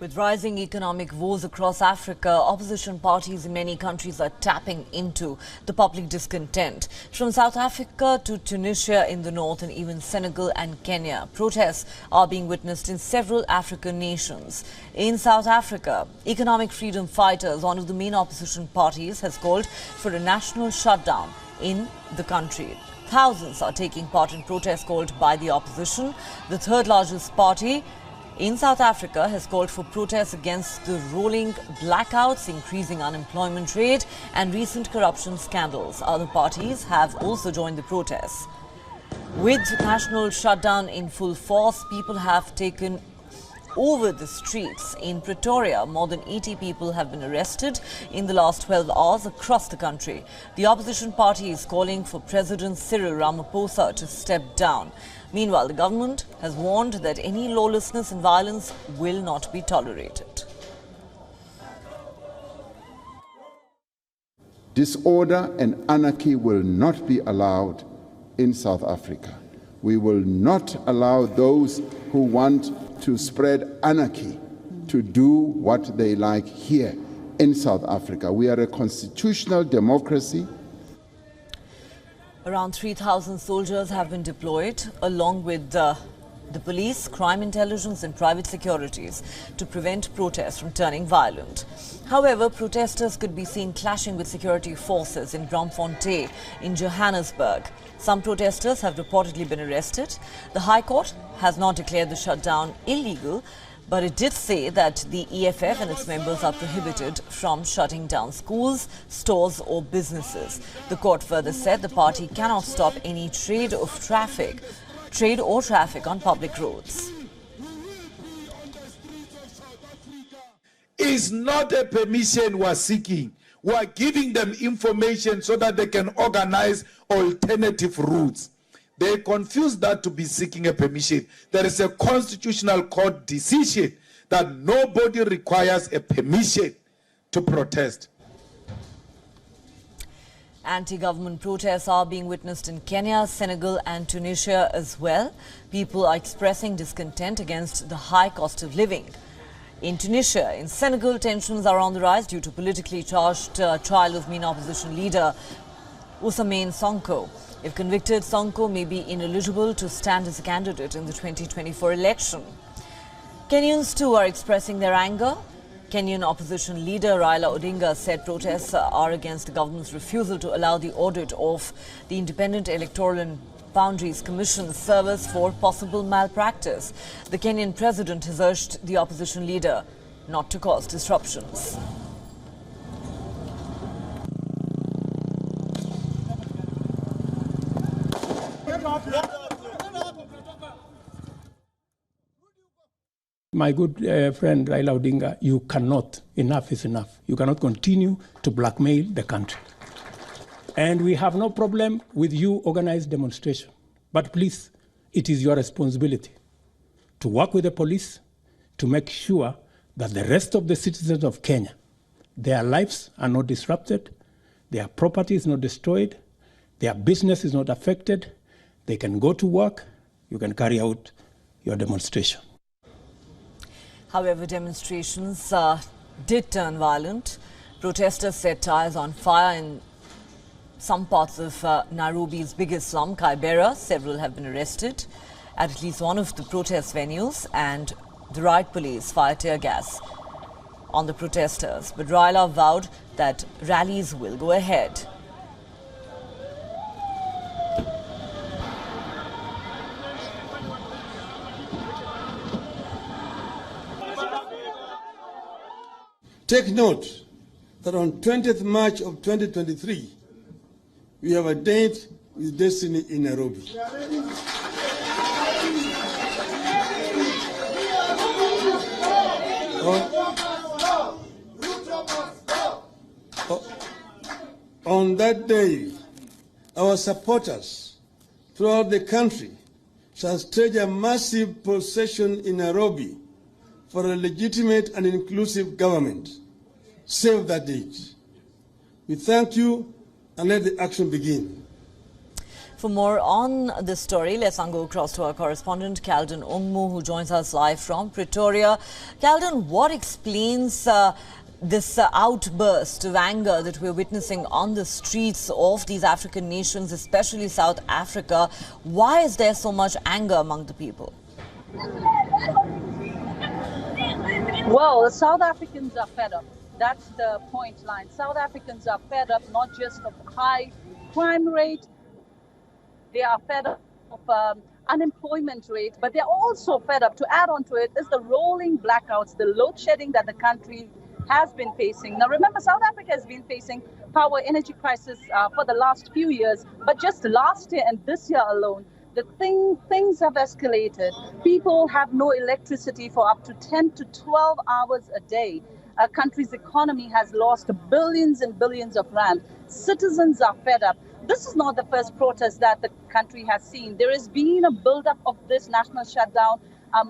With rising economic woes across Africa, opposition parties in many countries are tapping into the public discontent. From South Africa to Tunisia in the north and even Senegal and Kenya, protests are being witnessed in several African nations. In South Africa, economic freedom fighters, one of the main opposition parties, has called for a national shutdown in the country. Thousands are taking part in protests called by the opposition. The third largest party in South Africa has called for protests against the rolling blackouts, increasing unemployment rate and recent corruption scandals. Other parties have also joined the protests. With national shutdown in full force, people have taken over the streets. In Pretoria, more than 80 people have been arrested in the last 12 hours across the country. The opposition party is calling for President Cyril Ramaphosa to step down. Meanwhile, the government has warned that any lawlessness and violence will not be tolerated. Disorder and anarchy will not be allowed in South Africa. We will not allow those who want to spread anarchy to do what they like here in South Africa. We are a constitutional democracy. Around 3,000 soldiers have been deployed, along with the police, crime intelligence and private securities, to prevent protests from turning violent. However, protesters could be seen clashing with security forces in Braamfontein in Johannesburg. Some protesters have reportedly been arrested. The High Court has not declared the shutdown illegal, but it did say that the EFF and its members are prohibited from shutting down schools, stores or businesses. The court further said the party cannot stop any trade or traffic on public roads. It's not a permission we're seeking. We are giving them information so that they can organize alternative routes. They confuse that to be seeking a permission. There is a constitutional court decision that nobody requires a permission to protest. Anti-government protests are being witnessed in Kenya, Senegal and Tunisia as well. People are expressing discontent against the high cost of living. In Tunisia, in Senegal, tensions are on the rise due to politically charged trial of main opposition leader Ousmane Sonko. If convicted, Sonko may be ineligible to stand as a candidate in the 2024 election. Kenyans too are expressing their anger. Kenyan opposition leader Raila Odinga said protests are against the government's refusal to allow the audit of the Independent Electoral and Boundaries Commission service for possible malpractice. The Kenyan president has urged the opposition leader not to cause disruptions. My good friend Raila Odinga, you cannot, enough is enough. You cannot continue to blackmail the country. And we have no problem with you organized demonstration. But please, it is your responsibility to work with the police to make sure that the rest of the citizens of Kenya, their lives are not disrupted, their property is not destroyed, their business is not affected, they can go to work, you can carry out your demonstration. However, demonstrations did turn violent. Protesters set tires on fire in some parts of Nairobi's biggest slum, Kibera. Several have been arrested at least one of the protest venues, and the riot police fired tear gas on the protesters. But Raila vowed that rallies will go ahead. Take note that on 20th March of 2023, we have a date with destiny in Nairobi. On that day, our supporters throughout the country shall stage a massive procession in Nairobi for a legitimate and inclusive government. Save that date. We thank you and let the action begin. For more on this story, let's now go across to our correspondent, Calden Ongmu, who joins us live from Pretoria. Calden, what explains this outburst of anger that we're witnessing on the streets of these African nations, especially South Africa? Why is there so much anger among the people? Well, the South Africans are fed up. That's the point line. South Africans are fed up not just of high crime rate, they are fed up of unemployment rate, but they're also fed up, to add on to it, is the rolling blackouts, the load shedding that the country has been facing. Now remember, South Africa has been facing power energy crisis for the last few years, but just last year and this year alone, things have escalated. People have no electricity for up to 10 to 12 hours a day. Our country's economy has lost billions and billions of rand. Citizens are fed up. This is not the first protest that the country has seen. There has been a build-up of this national shutdown.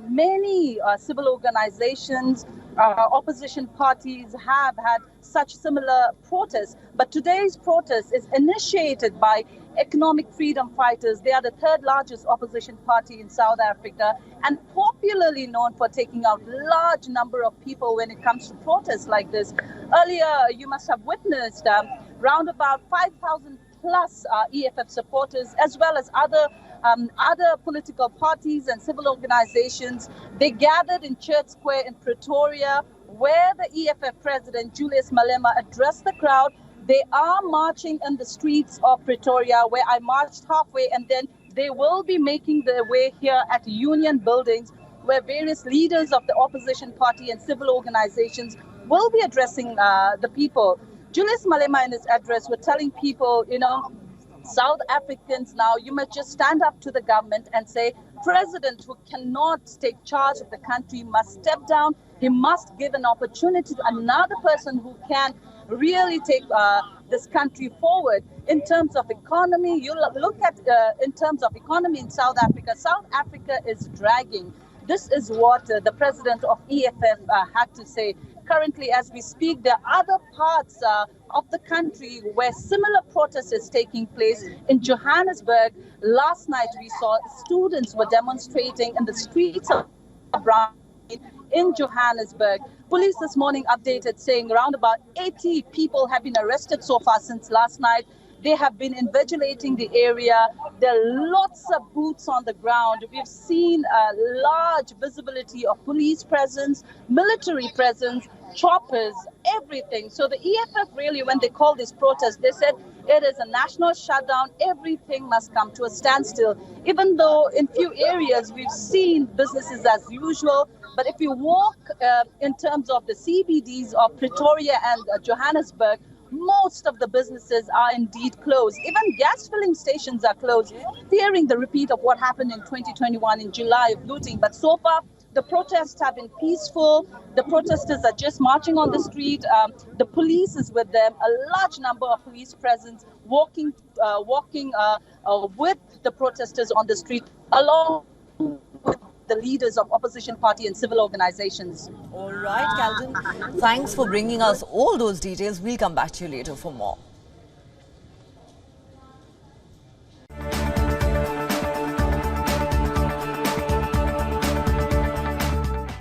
Many civil organizations, opposition parties have had such similar protests. But today's protest is initiated by economic freedom fighters. They are the third largest opposition party in South Africa and popularly known for taking out large number of people when it comes to protests like this. Earlier, you must have witnessed round about 5,000 plus EFF supporters, as well as other political parties and civil organizations. They gathered in Church Square in Pretoria, where the EFF president, Julius Malema, addressed the crowd. They are marching in the streets of Pretoria, where I marched halfway, and then they will be making their way here at Union buildings, where various leaders of the opposition party and civil organizations will be addressing the people. Julius Malema in his address were telling people, South Africans now, you must just stand up to the government and say, President who cannot take charge of the country must step down. He must give an opportunity to another person who can really take this country forward. In terms of economy, you look at in terms of economy in South Africa. South Africa is dragging. This is what the president of EFF had to say. Currently, as we speak, there are other parts of the country where similar protest is taking place. In Johannesburg, last night we saw students were demonstrating in the streets of Brown in Johannesburg. Police this morning updated saying around about 80 people have been arrested so far since last night. They have been invigilating the area. There are lots of boots on the ground. We've seen a large visibility of police presence, military presence, choppers, everything. So the EFF really, when they called this protest, they said it is a national shutdown. Everything must come to a standstill. Even though in few areas we've seen businesses as usual, but if you walk in terms of the CBDs of Pretoria and Johannesburg, most of the businesses are indeed closed. Even gas filling stations are closed, fearing the repeat of what happened in 2021 in July of looting. But so far, the protests have been peaceful. The protesters are just marching on the street. The police is with them. A large number of police presence walking with the protesters on the street, along with the leaders of opposition party and civil organizations. All right, Calden, thanks for bringing us all those details. We'll come back to you later for more.